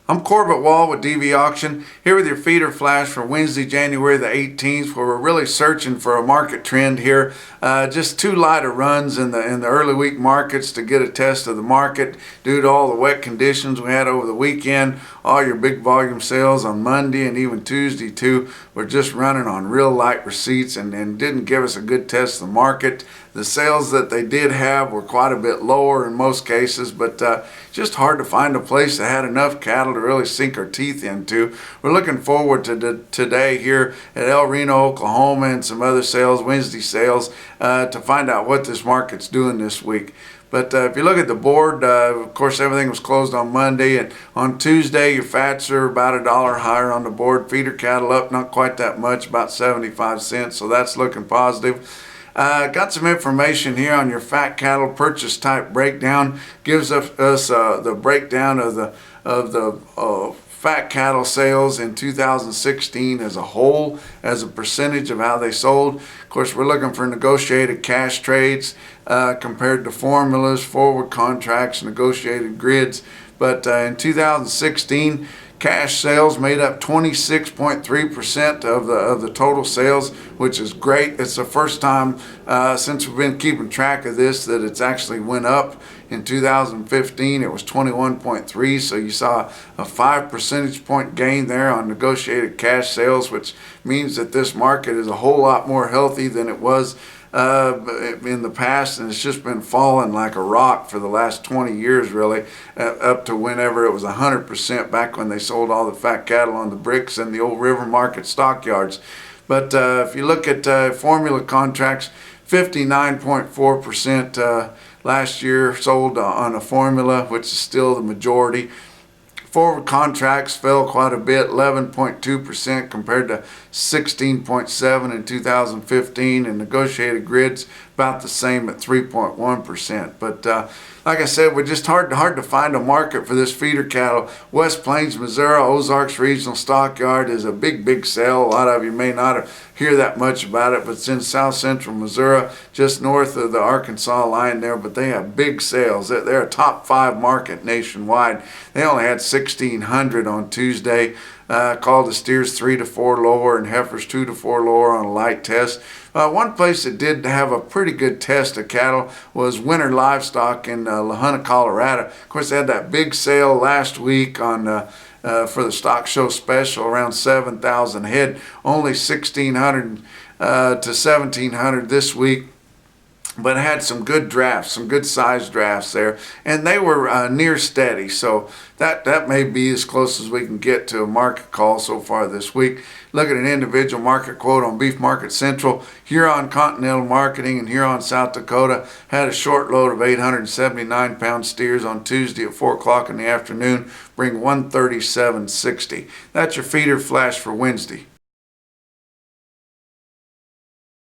I'm Corbett Wall with DV Auction, here with your feeder flash for Wednesday, January the 18th, where we're really searching for a market trend here. Just two lighter runs in the early week markets to get a test of the market due to all the wet conditions we had over the weekend. All your big volume sales on Monday and even Tuesday too were just running on real light receipts and didn't give us a good test of the market. The sales that they did have were quite a bit lower in most cases, but just hard to find a place that had enough cattle to really sink our teeth into. We're looking forward to today here at El Reno, Oklahoma, and some other sales, Wednesday sales, to find out what this market's doing this week. But if you look at the board, of course, everything was closed on Monday. And on Tuesday, your fats are about $1 higher on the board. Feeder cattle up not quite that much, about 75 cents. So that's looking positive. Got some information here on your fat cattle purchase type breakdown. Gives us the breakdown of the fat cattle sales in 2016 as a whole, as a percentage of how they sold. Of course, we're looking for negotiated cash trades compared to formulas, forward contracts, negotiated grids. But in 2016, cash sales made up 26.3% of the total sales, which is great. It's the first time since we've been keeping track of this that it's actually went up. In 2015, it was 21.3, so you saw a 5 percentage point gain there on negotiated cash sales, which means that this market is a whole lot more healthy than it was in the past, and it's just been falling like a rock for the last 20 years really, up to whenever it was 100% back when they sold all the fat cattle on the bricks and the old river market stockyards. But if you look at formula contracts, 59.4% last year sold on a formula, which is still the majority. Forward contracts fell quite a bit, 11.2% compared to 16.7% in 2015, and negotiated grids about the same at 3.1%. But like I said, we're just hard to find a market for this feeder cattle. West Plains, Missouri, Ozarks Regional Stockyard is a big sale. A lot of you may not hear that much about it, but it's in south central Missouri, just north of the Arkansas line there, but they have big sales. They're a top 5 market nationwide. They only had 1,600 on Tuesday. Called the steers 3 to 4 lower and heifers 2 to 4 lower on a light test. One place that did have a pretty good test of cattle was Winter Livestock in La Junta, Colorado. Of course, they had that big sale last week on for the stock show special, around 7,000 head. Only 1,600 to 1,700 this week. But had some good drafts, some good size drafts there, and they were near steady. So that may be as close as we can get to a market call so far this week. Look at an individual market quote on Beef Market Central. Huron Continental Marketing in Huron, South Dakota had a short load of 879-pound steers on Tuesday at 4 o'clock in the afternoon, bring 137.60. That's your feeder flash for Wednesday.